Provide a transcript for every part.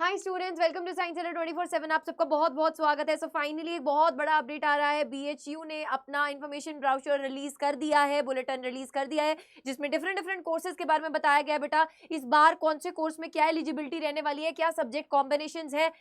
Hi students, welcome to science centre 24/7। आप सबका बहुत बहुत स्वागत है। सो फाइनली एक बहुत बड़ा अपडेट आ रहा है। बीएचयू ने अपना इंफॉर्मेशन ब्राउचर रिलीज कर दिया है, बुलेटिन रिलीज कर दिया है, जिसमें डिफरेंट डिफरेंट कोर्सेज के बारे में बताया गया है। बेटा इस बार कौन से कोर्स में क्या एलिजिबिलिटी रहने वाली है, क्या सब्जेक्ट कॉम्बिनेशंस है,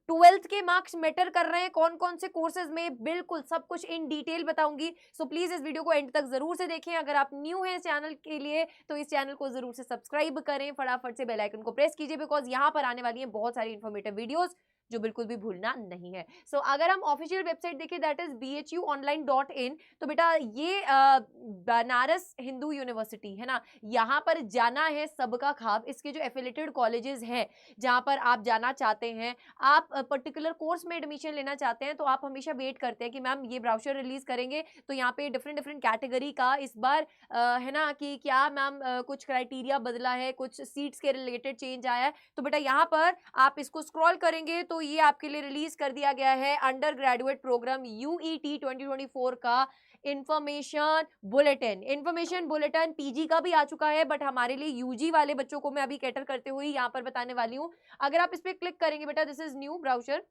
12th के मार्क्स मैटर कर रहे हैं, कौन कौन से कोर्सेज में, बिल्कुल सब कुछ इन डिटेल बताऊंगी। सो प्लीज इस वीडियो को एंड तक जरूर से देखें। अगर आप न्यू हैं इस चैनल के लिए तो इस चैनल को जरूर से सब्सक्राइब करें, फटाफट से बेल आइकन को प्रेस कीजिए, बिकॉज यहाँ पर आने वाली है बहुत सारी इंफॉर्मेटिव वीडियोस जो बिल्कुल भी भूलना नहीं है। सो अगर हम ऑफिशियल वेबसाइट देखें, दैट इज bhuonline.in, तो बेटा ये बनारस हिंदू यूनिवर्सिटी है ना, यहाँ पर जाना है सबका ख्वाब। इसके जो एफिलेटेड कॉलेजेस हैं जहाँ पर आप जाना चाहते हैं, आप पर्टिकुलर कोर्स में एडमिशन लेना चाहते हैं, तो आप हमेशा वेट करते हैं कि मैम ये ब्राउचर रिलीज करेंगे तो यहाँ पे डिफरेंट डिफरेंट कैटेगरी का इस बार है ना, कि क्या मैम कुछ क्राइटेरिया बदला है, कुछ सीट्स के रिलेटेड चेंज आया है। तो बेटा यहाँ पर आप इसको स्क्रॉल करेंगे तो ये आपके लिए रिलीज कर दिया गया है अंडर ग्रेजुएट प्रोग्राम यूईटी 2024 का इंफॉर्मेशन बुलेटिन पीजी का भी आ चुका है, बट हमारे लिए यूजी वाले बच्चों को मैं अभी कैटर करते हुए यहाँ पर बताने वाली हूँ। अगर आप इस पे क्लिक करेंगे बेटा, दिस इज न्यू ब्राउचर,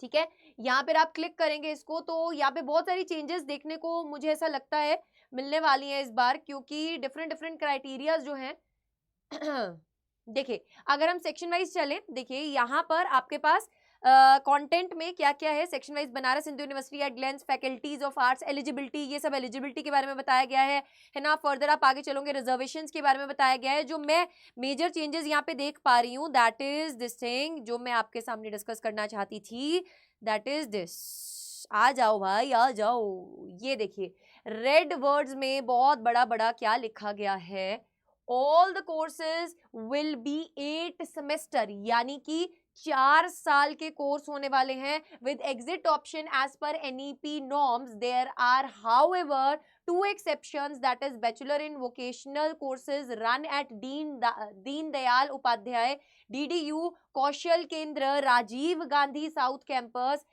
ठीक है, यहाँ पर आप क्लिक करेंगे इसको तो यहाँ पे बहुत सारी चेंजेस देखने को मुझे ऐसा लगता है मिलने वाली है इस बार, क्योंकि डिफरेंट डिफरेंट क्राइटेरियाज जो हैं देखिए अगर हम सेक्शन वाइज चलें, देखिए यहाँ पर आपके पास कंटेंट में क्या क्या है। Section wise Banaras Hindu University at glance, faculties of arts, eligibility, ये सब एलिजिबिलिटी के बारे में बताया गया है ना। फर्दर आप आगे चलोगे, रिजर्वेशंस के बारे में बताया गया है। जो मैं मेजर चेंजेस यहाँ पे देख पा रही हूँ, दैट इज दिस थिंग जो मैं आपके सामने डिस्कस करना चाहती थी, दैट इज दिस। आ जाओ भाई आ जाओ, ये देखिए रेड वर्ड्स में बहुत बड़ा बड़ा क्या लिखा गया है, all the courses will be 8 semester, यानी कि 4 साल के कोर्स होने वाले हैं with exit option as per NEP norms. There are however 2 exceptions, that is bachelor in vocational courses run at Deen Dayal Upadhyay DDU Kaushal Kendra Rajiv Gandhi south Campus.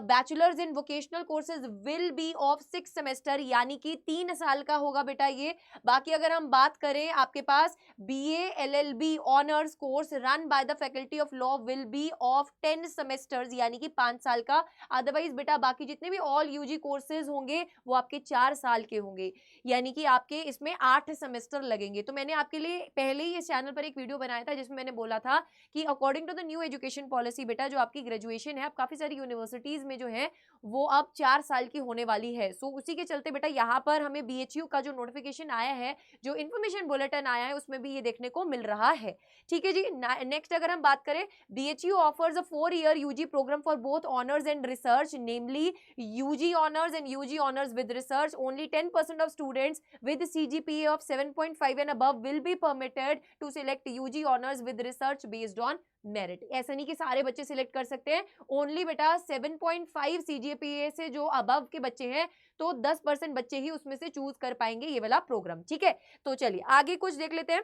Bachelors in vocational courses will be of 6 semester, यानी कि 3 साल का होगा बेटा ये। बाकी अगर हम बात करें, आपके पास BA LLB honours course run by the faculty of law will be of 10 semesters, यानी कि 5 साल का। अदरवाइज बेटा बाकी जितने भी ऑल यूजी कोर्सेज होंगे वो आपके 4 साल के होंगे, यानी कि आपके इसमें 8 सेमेस्टर लगेंगे। तो मैंने आपके लिए पहले ही इस चैनल पर एक वीडियो बनाया था जिसमें मैंने बोला था कि according to the New Education Policy बेटा, जो आपकी ग्रेजुएशन है, अब काफी सारी यूनिवर्सिटीज में जो है वो अब 4 साल की होने वाली है। सो उसी के चलते बेटा यहाँ पर हमें बीएचयू का जो नोटिफिकेशन आया है, जो इन्फॉर्मेशन बुलेटिन आया है, उसमें भी ये देखने को मिल रहा है। ठीक है जी। नेक्स्ट अगर हम बात करें, BHU offers a 4-year UG program for both honors and research, namely UG honors and UG honors with research. Only 10% of students with CGPA of 7.5 and above will be permitted to select UG honors with research based on merit. ऐसा नहीं कि सारे बच्चे select कर सकते हैं, only बेटा 7.5 CGPA से जो अबव के बच्चे हैं, तो 10% बच्चे ही उसमें से चूज कर पाएंगे ये वाला प्रोग्राम। ठीक है, तो चलिए आगे कुछ देख लेते हैं।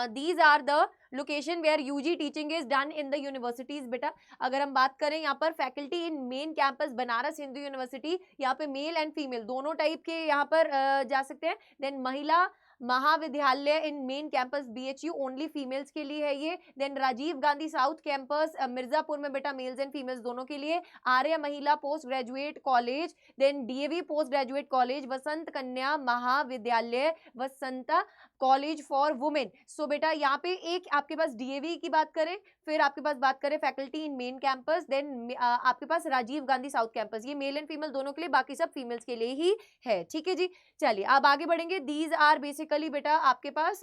these are the location where UG teaching is done in the universities। बेटा अगर हम बात करें यहाँ पर faculty in main campus Banaras Hindu university, यहाँ पे मेल एंड फीमेल दोनों टाइप के यहाँ पर जा सकते हैं। Then Mahila Mahavidyalaya in main campus BHU only females के लिए है ये। Then Rajiv Gandhi south campus Mirzapur में बेटा मेल्स एंड फीमेल्स दोनों के लिए। Arya Mahila post graduate college, then DAV post graduate college, Vasant Kanya Mahavidyalaya, Vasanta college for women. So बेटा यहाँ पे एक आपके पास DAV की बात करें, फिर आपके पास बात करें faculty in main campus, then आपके पास राजीव गांधी साउथ कैंपस, ये मेल एंड फीमेल दोनों के लिए, बाकी सब फीमेल्स के लिए ही है। ठीक है जी, चलिए अब आगे बढ़ेंगे। दीज आर बेसिकली बेटा आपके पास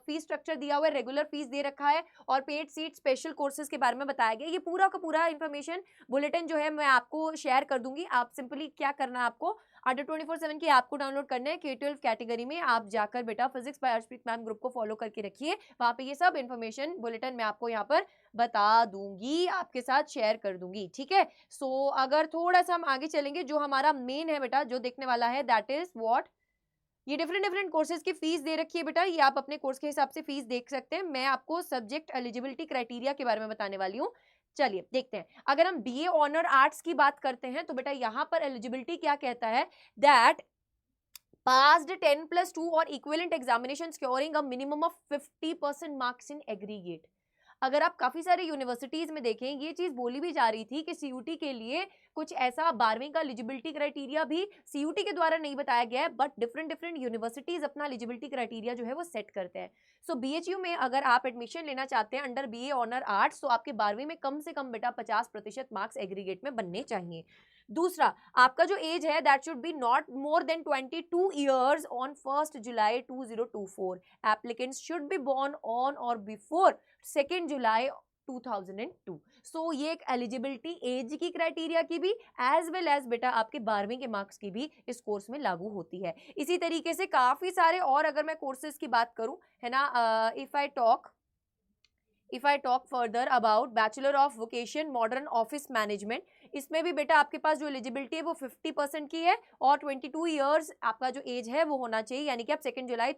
फीस स्ट्रक्चर दिया हुआ है, रेगुलर फीस दे रखा है, और पेड सीट स्पेशल कोर्सेज के बारे में बताया गया। ये पूरा का पूरा इंफॉर्मेशन बुलेटिन जो है मैं आपको शेयर कर दूंगी। आप सिंपली क्या करना है, आपको अंडर 24/7 की ऐप को डाउनलोड करना है। K12 कैटेगरी में आप जाकर बेटा physics bye Arshpreet ma'am group को फॉलो करके रखिए, वहां पे ये सब इंफॉर्मेशन बुलेटिन मैं आपको यहाँ पर बता दूंगी, आपके साथ शेयर कर दूंगी। ठीक है, सो अगर थोड़ा सा हम आगे चलेंगे, जो हमारा मेन है बेटा जो देखने वाला है, दैट इज व्हाट, ये डिफरेंट डिफरेंट कोर्सेज की फीस दे रखी है बेटा, ये आप अपने कोर्स के हिसाब से फीस देख सकते हैं। मैं आपको सब्जेक्ट एलिजिबिलिटी क्राइटेरिया के बारे में बताने वाली हूँ। चलिए देखते हैं। अगर हम BA ऑनर आर्ट्स की बात करते हैं तो बेटा यहाँ पर एलिजिबिलिटी क्या कहता है, that passed 10+2 or equivalent examination scoring a minimum of 50% marks in aggregate। अगर आप काफ़ी सारे यूनिवर्सिटीज़ में देखें, ये चीज़ बोली भी जा रही थी कि सीयूटी के लिए कुछ ऐसा 12वीं का एलिजिबिलिटी क्राइटेरिया भी सीयूटी के द्वारा नहीं बताया गया है, बट डिफरेंट यूनिवर्सिटीज़ अपना एलिजिबिलिटी क्राइटेरिया जो है वो सेट करते हैं। सो बीएचयू में अगर आप एडमिशन लेना चाहते हैं अंडर बीए ऑनर आर्ट्स, तो आपके 12वीं में कम से कम बेटा 50% मार्क्स एग्रीगेट में बनने चाहिए। दूसरा, आपका जो एज है that should be not more than 22 years on 1 July 2024। Applicants should be born on or before 2 July 2002। So ये एक एलिजिबिलिटी एज की क्राइटेरिया की भी एज वेल एज बेटा आपके 12वीं के मार्क्स की भी इस कोर्स में लागू होती है। इसी तरीके से काफी सारे और अगर मैं कोर्सेज की बात करूं, है ना, if I talk further about bachelor of vocation modern office management, इसमें भी बेटा आपके पास जो एलिजिबिलिटी है वो 50% की है और 22 ईयर्स आपका जो एज है वो होना चाहिए, यानी कि आप 2 जुलाई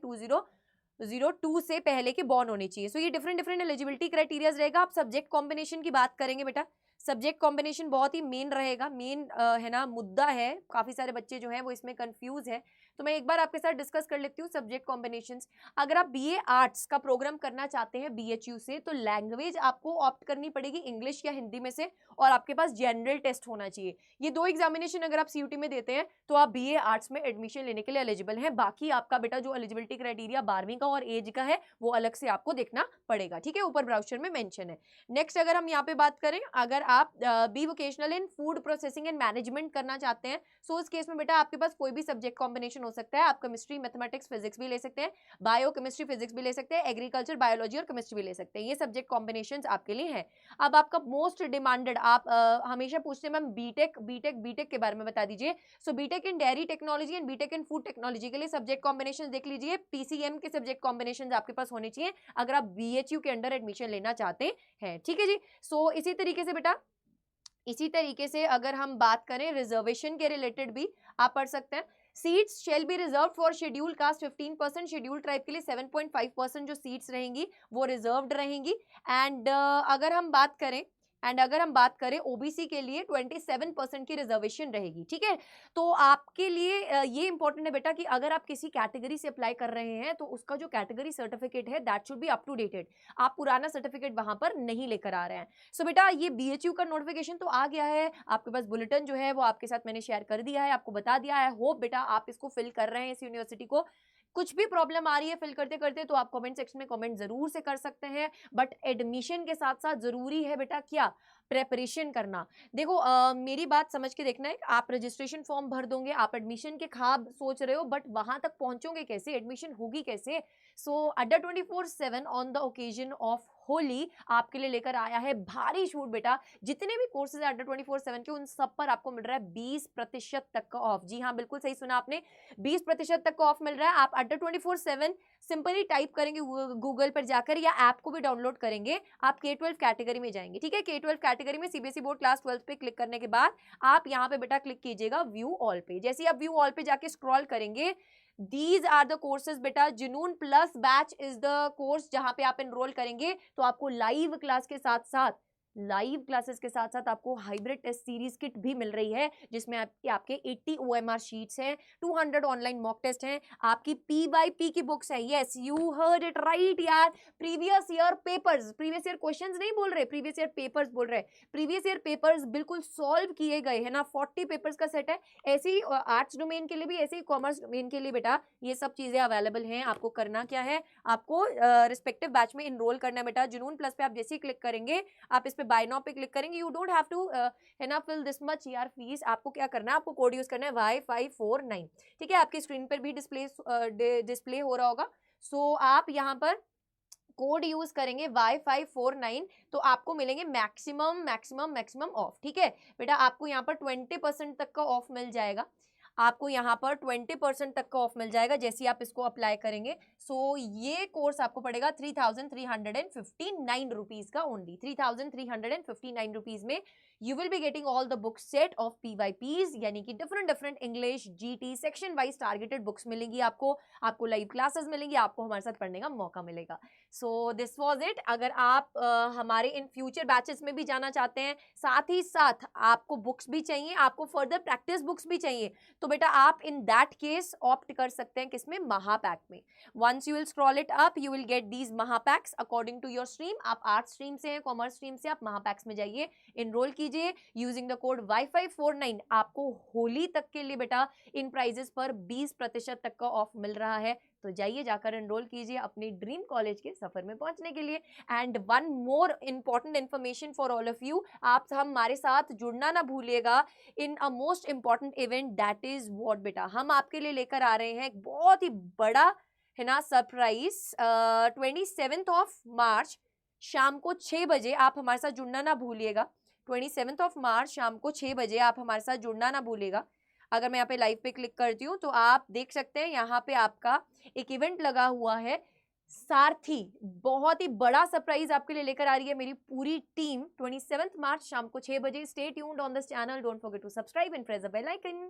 2002 से पहले के बॉर्न होने चाहिए। सो ये डिफरेंट एलिजिबिलिटी क्राइटेरियाज रहेगा। आप सब्जेक्ट कॉम्बिनेशन की बात करेंगे बेटा, सब्जेक्ट कॉम्बिनेशन बहुत ही मेन रहेगा, मेन है ना मुद्दा है, काफी सारे बच्चे जो हैं वो इसमें कंफ्यूज है, तो मैं एक बार आपके साथ डिस्कस कर लेती हूँ सब्जेक्ट कॉम्बिनेशंस। अगर आप बीए आर्ट्स का प्रोग्राम करना चाहते हैं बीएचयू से, तो लैंग्वेज आपको ऑप्ट करनी पड़ेगी इंग्लिश या हिंदी में से, और आपके पास जनरल टेस्ट होना चाहिए। ये 2 एग्जामिनेशन अगर आप सीयूटी में देते हैं तो आप बीए आर्ट्स में एडमिशन लेने के लिए एलिजिबल हैं। बाकी आपका बेटा जो एलिजिबिलिटी क्राइटेरिया 12वीं का और एज का है वो अलग से आपको देखना पड़ेगा, ठीक है, ऊपर ब्राउचर में मेंशन है। नेक्स्ट अगर हम यहाँ पे बात करें, अगर आप B vocational in food processing and management करना चाहते हैं, सो इस केस में बेटा आपके पास कोई भी सब्जेक्ट कॉम्बिनेशन हो सकता है। आप केमिस्ट्री मैथमेटिक्स फिजिक्स भी ले सकते हैं, बायो केमिस्ट्री फिजिक्स भी ले सकते हैं, एग्रीकल्चर बायोलॉजी और केमिस्ट्री भी ले सकते हैं। ये सब्जेक्ट कॉम्बिनेशंस आपके लिए हैं। अब आपका मोस्ट डिमांडेड, आप हमेशा पूछते हैं मैम बीटेक के बारे में बता दीजिए। So BTech in dairy technology and BTech in food technology के लिए सब्जेक्ट कॉम्बिनेशन देख लीजिए। पीसीएम के सब्जेक्ट कॉम्बिनेशन आपके पास होने चाहिए अगर आप बीएचयू के अंडर एडमिशन लेना चाहते हैं, ठीक है जी। सो इसी तरीके से बेटा, इसी तरीके से अगर हम बात करें रिजर्वेशन के रिलेटेड भी आप पढ़ सकते हैं। Seats shall be reserve for schedule caste 15%, schedule tribe के लिए 7.5% जो सीट्स रहेंगी वो रिजर्व्ड रहेंगी। एंड अगर हम बात करें ओबीसी के लिए 27% की रिजर्वेशन रहेगी, ठीक है। तो आपके लिए ये इंपॉर्टेंट है बेटा कि अगर आप किसी कैटेगरी से अप्लाई कर रहे हैं तो उसका जो कैटेगरी सर्टिफिकेट है that should be up to dated. आप पुराना सर्टिफिकेट वहां पर नहीं लेकर आ रहे हैं। सो बेटा ये बीएचयू का नोटिफिकेशन तो आ गया है, आपके पास बुलेटिन जो है वो आपके साथ मैंने शेयर कर दिया है, आपको बता दिया है। होप बेटा आप इसको फिल कर रहे हैं इस यूनिवर्सिटी को। कुछ भी प्रॉब्लम आ रही है फिल करते करते तो आप कमेंट सेक्शन में कमेंट जरूर से कर सकते हैं, बट एडमिशन के साथ साथ जरूरी है बेटा क्या, प्रेपरेशन करना। देखो मेरी बात समझ के देखना है, आप रजिस्ट्रेशन फॉर्म भर दोगे, आप एडमिशन के ख्वाब सोच रहे हो, बट वहां तक पहुंचोगे कैसे, एडमिशन होगी कैसे। सो अड्डा 24/7 on the occasion of Holi आपके लिए लेकर आया है भारी छूट बेटा। जितने भी कोर्सेज है अड्डा 24/7 के उन सब पर आपको मिल रहा है 20% तक का ऑफ। जी हाँ, बिल्कुल सही सुना आपने, 20% तक का ऑफ मिल रहा है। आप अड्डा 24/7 सिंपली टाइप करेंगे गूगल पर जाकर, या ऐप को भी डाउनलोड करेंगे, आप K12 कैटेगरी में जाएंगे, ठीक है। K12 कैटेगरी में सीबीएसई बोर्ड क्लास 12 पे क्लिक करने के बाद आप यहाँ पे बेटा क्लिक कीजिएगा व्यू ऑल पे। जैसे आप व्यू ऑल पे जाके स्क्रॉल करेंगे, दीज आर द कोर्सेज बेटा। जुनून plus batch is the course जहां पे आप एनरोल करेंगे तो आपको लाइव क्लास के साथ साथ आपको हाइब्रिड टेस्ट सीरीज किट भी मिल रही है, जिसमें आपके 80 OMR शीट्स हैं, 200 ऑनलाइन मॉक टेस्ट हैं, आपकी P/P की बुक्स है। Yes you heard it right यार, previous year papers, previous year questions नहीं बोल रहे, प्रीवियस ईयर पेपर्स बोल रहे। प्रीवियस ईयर पेपर्स बिल्कुल सॉल्व किए गए है ना, 40 पेपर्स का सेट है। ऐसे ही आर्ट्स डोमेन के लिए भी, ऐसे ही कॉमर्स डोमेन के लिए बेटा ये सब चीजें अवेलेबल हैं। आपको करना क्या है, आपको रिस्पेक्टिव बैच में इनरोल करना है बेटा। जुनून प्लस पे आप जैसे ही क्लिक करेंगे, आप इस पे बाय नाउ पे क्लिक करेंगे, यू डोंट हैव टू है ना फिल दिस मच यार फीस। आपको क्या करना है, आपको कोड यूज करना है Y549, ठीक है। आपकी स्क्रीन पर भी डिस्प्ले हो रहा होगा। सो आप यहाँ पर कोड यूज करेंगे Y549 तो आपको मिलेंगे मैक्सिमम ऑफ, ठीक है बेटा। आपको यहाँ पर 20% तक का ऑफ मिल जाएगा, आपको यहाँ पर 20% तक का ऑफ मिल जाएगा जैसे आप इसको अप्लाई करेंगे। सो ये कोर्स आपको पड़ेगा 3,359 रुपीज का ओनली। 3,359 रुपीज में you will be getting all the book set of PYPs, यानी कि different English GT section wise targeted books मिलेंगी आपको लाइव क्लासेस मिलेंगी, आपको हमारे साथ पढ़ने का मौका मिलेगा। So this was it. अगर आप हमारे इन फ्यूचर बैचेस में भी जाना चाहते हैं, साथ ही साथ आपको बुक्स भी चाहिए, आपको फर्दर प्रैक्टिस बुक्स भी चाहिए, तो बेटा आप इन दैट केस ऑप्ट कर सकते हैं किसमें, महापैक में। Once you will scroll it up you will get these Mahapacks according to your stream. आप आर्ट स्ट्रीम से हैं, कॉमर्स स्ट्रीम से, आप महापैक्स में जाइए, इनरोल कीजिए यूजिंग द कोड Y549। आपको होली तक के लिए बेटा इन प्राइजेस पर 20% तक का ऑफ मिल रहा है, तो जाइए जाकर एनरोल कीजिए अपनी ड्रीम कॉलेज के सफर में पहुंचने के लिए। And one more important information for all of you, आप हमारे साथ जुड़ना ना भूलिएगा in a most important event, that is what बेटा, हम आपके लिए लेकर आ रहे हैं एक बहुत ही बड़ा है ना सरप्राइज। 27th ऑफ मार्च शाम को 6 बजे आप हमारे साथ जुड़ना ना भूलिएगा। 27th ऑफ मार्च शाम को 6 बजे आप हमारे साथ जुड़ना ना भूलिएगा। अगर मैं यहाँ पे लाइव पे क्लिक करती हूँ तो आप देख सकते हैं यहाँ पे आपका एक इवेंट लगा हुआ है, सारथी। बहुत ही बड़ा सरप्राइज आपके लिए लेकर आ रही है मेरी पूरी टीम 27th मार्च शाम को 6 बजे। Stay tuned on this channel, don't forget to subscribe and press the bell icon.